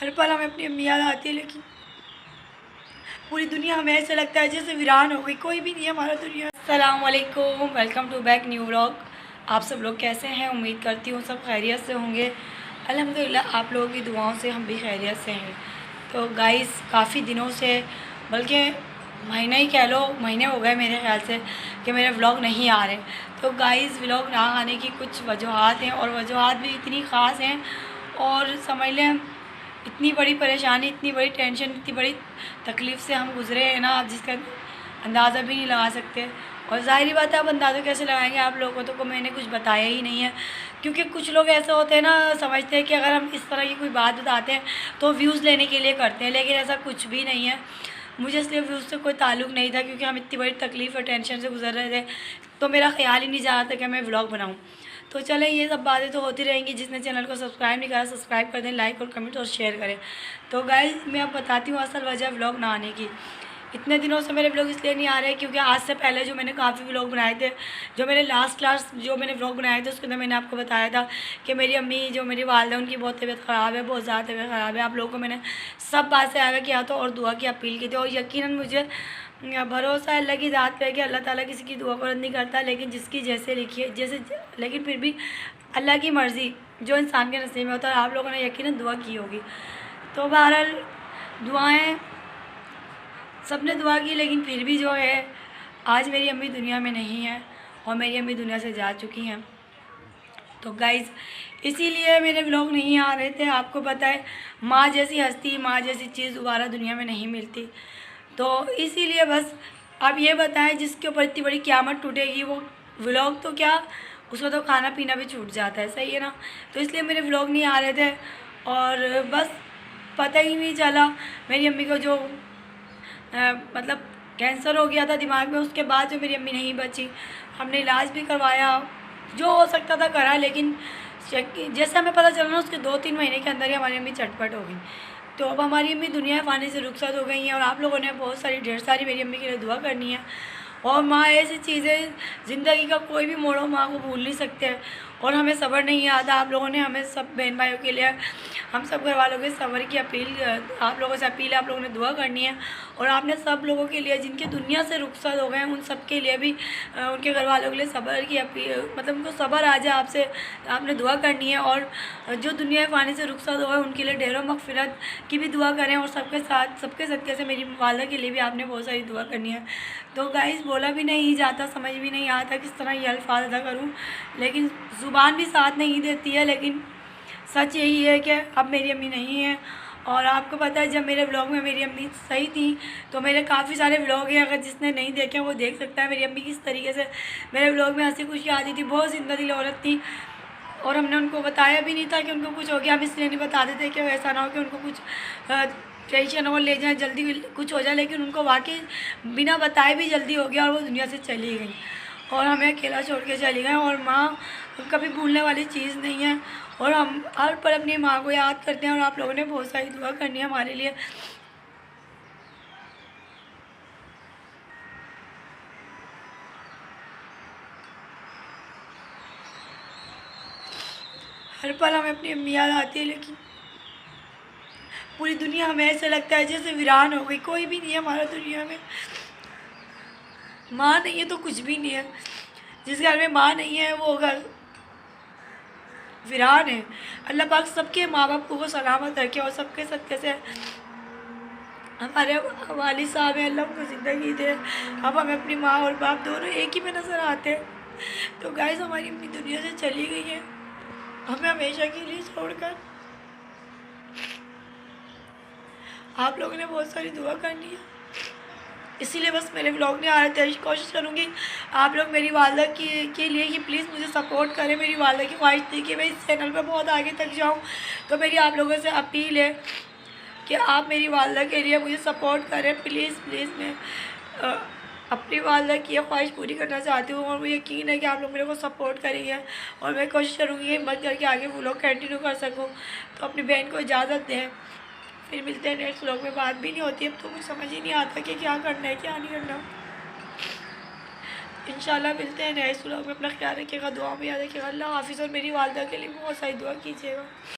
हर पल हमें अपनी अम्मी याद आती है, लेकिन पूरी दुनिया हमें ऐसा लगता है जैसे वीरान हो गई, कोई भी नहीं है हमारा दुनिया। अस्सलाम वालेकुम, welcome to back new vlog. आप सब लोग कैसे हैं? उम्मीद करती हूँ सब खैरियत से होंगे। अल्हम्दुलिल्लाह आप लोगों की दुआओं से हम भी खैरियत से हैं। तो गाइस काफ़ी दिनों से, बल्कि महीना ही कह लो, महीने हो गए मेरे ख्याल से कि मेरे व्लॉग नहीं आ रहे। तो गाइस व्लॉग ना आने की कुछ वजूहात हैं, और वजूहात भी इतनी ख़ास हैं, और समझ लें इतनी बड़ी परेशानी, इतनी बड़ी टेंशन, इतनी बड़ी तकलीफ़ से हम गुज़रे हैं ना, आप जिसका अंदाज़ा भी नहीं लगा सकते। और ज़ाहिर बात है, आप अंदाज़ा कैसे लगाएंगे? आप लोगों को मैंने कुछ बताया ही नहीं है, क्योंकि कुछ लोग ऐसे होते हैं ना, समझते हैं कि अगर हम इस तरह की कोई बात बताते हैं तो व्यूज़ लेने के लिए करते हैं, लेकिन ऐसा कुछ भी नहीं है। मुझे इसलिए व्यूज़ से कोई ताल्लुक़ नहीं था, क्योंकि हम इतनी बड़ी तकलीफ़ और टेंशन से गुजर रहे थे, तो मेरा ख्याल ही नहीं जा रहा था कि मैं व्लॉग बनाऊँ। तो चलें, ये सब बातें तो होती रहेंगी। जिसने चैनल को सब्सक्राइब नहीं करा, सब्सक्राइब कर दें, लाइक और कमेंट और शेयर करें। तो गाइस मैं अब बताती हूँ असल वजह व्लॉग ना आने की। इतने दिनों से मेरे व्लॉग इसलिए नहीं आ रहे क्योंकि आज से पहले जो मैंने काफ़ी व्लॉग बनाए थे, जो मेरे लास्ट जो मैंने व्लॉग बनाए थे, उसके अंदर मैंने आपको बताया था कि मेरी अम्मी, जो मेरी वालदा, उनकी बहुत तबीयत ख़राब है, बहुत ज़्यादा तबीयत ख़राब है। आप लोगों को मैंने सब बात से आगाह किया था और दुआ की अपील की थी, और यकीनन मुझे भरोसा है अल्लाह की ज़ात पे कि अल्लाह ताला किसी की दुआ को रद्द नहीं करता, लेकिन जिसकी जैसे लिखी है जैसे, लेकिन फिर भी अल्लाह की मर्ज़ी जो इंसान के नसीब में होता है। आप लोगों ने यकीनन दुआ की होगी। तो बहरहाल दुआएं सब ने दुआ की, लेकिन फिर भी जो है आज मेरी अम्मी दुनिया में नहीं है, और मेरी अम्मी दुनिया से जा चुकी हैं। तो गाइज़ इसीलिए मेरे व्लॉग नहीं आ रहे थे। आपको पता है, माँ जैसी हस्ती, माँ जैसी चीज़ दोबारा दुनिया में नहीं मिलती। तो इसीलिए बस आप ये बताएं, जिसके ऊपर इतनी बड़ी क़यामत टूटेगी वो व्लॉग तो क्या, उसको तो खाना पीना भी छूट जाता है, सही है ना। तो इसलिए मेरे व्लॉग नहीं आ रहे थे, और बस पता ही नहीं चला मेरी अम्मी को जो मतलब कैंसर हो गया था दिमाग में, उसके बाद जो मेरी अम्मी नहीं बची। हमने इलाज भी करवाया, जो हो सकता था करा, लेकिन जैसे हमें पता चला ना, उसके 2-3 महीने के अंदर ही हमारी अम्मी चटपट हो गई। तो अब हमारी अम्मी दुनिया फ़ानी से रुखसत हो गई हैं, और आप लोगों ने बहुत सारी, ढेर सारी मेरी अम्मी के लिए दुआ करनी है। और माँ ऐसी चीज़ें, ज़िंदगी का कोई भी मोड़ो माँ को भूल नहीं सकते हैं, और हमें सब्र नहीं आता। आप लोगों ने हमें सब बहन भाइयों के लिए, हम सब घर वालों के सब्र की अपील, आप लोगों से अपील है, आप लोगों ने दुआ करनी है। और आपने सब लोगों के लिए जिनके दुनिया से रुखसत हो गए हैं, उन सब के लिए भी उनके घर वालों के लिए सब्र की अपील, मतलब उनको सब्र आ जाए आपसे, आपने दुआ करनी है। और जो दुनिया फ़ानी से रुखसत हो गए उनके लिए ढेरों मग़फ़िरत की भी दुआ करें, और सबके साथ, सबके सदक़े से मेरी वालदा के लिए भी आपने बहुत सारी दुआ करनी है। तो गाइस बोला भी नहीं जाता, समझ भी नहीं आता किस तरह ये अल्फ़ाज़ अदा करूँ, लेकिन ज़ुबान भी साथ नहीं देती है। लेकिन सच यही है कि अब मेरी अम्मी नहीं है। और आपको पता है, जब मेरे व्लॉग में मेरी अम्मी सही थी, तो मेरे काफ़ी सारे व्लॉग हैं, अगर जिसने नहीं देखे वो देख सकता है। मेरी अम्मी किस तरीके से मेरे व्लॉग में हंसी खुशी आती थी, बहुत ज़िंदा दिल औरत थी, और हमने उनको बताया भी नहीं था कि उनको कुछ हो गया। हम इसलिए नहीं बताते थे कि ऐसा ना हो कि उनको कुछ टेंशन हो, ले जाए, जल्दी कुछ हो जाए, लेकिन उनको वाकई बिना बताए भी जल्दी हो गया, और वो दुनिया से चली गई, और हमें अकेला छोड़ के चली गई। और माँ कभी भूलने वाली चीज़ नहीं है, और हम हर पल अपनी माँ को याद करते हैं, और आप लोगों ने बहुत सारी दुआ करनी है हमारे लिए। हर पल हमें अपनी अम्मी याद आती है, लेकिन पूरी दुनिया हमें ऐसा लगता है जैसे वीरान हो गई, कोई भी नहीं है हमारा दुनिया में। माँ नहीं है तो कुछ भी नहीं है। जिस घर में माँ नहीं है वो घर वीरान है। अल्लाह पाक सबके माँ बाप को सलामत रखे, और सबके सदक़े से हमारे वालिद साहब हैं, अल्लाह उनको ज़िंदगी दे। अब हमें अपनी माँ और बाप दोनों एक ही में नज़र आते हैं। तो गाइस हमारी अम्मी दुनिया से चली गई है, हमें हमेशा के लिए छोड़कर। आप लोगों ने बहुत सारी दुआ करनी है, इसीलिए बस मेरे व्लॉग नहीं आ रहे थे। कोशिश करूँगी आप लोग मेरी वालदा के लिए कि प्लीज़ मुझे सपोर्ट करें। मेरी वालदा की ख्वाहिश थी कि मैं इस चैनल पे बहुत आगे तक जाऊँ, तो मेरी आप लोगों से अपील है कि आप मेरी वालदा के लिए मुझे सपोर्ट करें, प्लीज़ प्लीज़। मैं अपनी वालदा की ये ख्वाहिश पूरी करना चाहती हूँ, और मुझे यकीन है कि आप लोग मेरे को सपोर्ट करेंगे, और मैं कोशिश करूँगी कि हिम्मत करके आगे व्लॉग कंटिन्यू कर सकूँ। तो अपनी बहन को इजाज़त दें, फिर मिलते हैं नेक्स्ट व्लॉग में। बात भी नहीं होती अब तो, मुझे समझ ही नहीं आता कि क्या करना है क्या नहीं करना। इंशाल्लाह मिलते हैं नेक्स्ट व्लॉग में। अपना ख्याल रखिएगा, दुआ में याद रखिएगा। अल्लाह हाफ़िज़, और मेरी वालदा के लिए बहुत सारी दुआ कीजिएगा।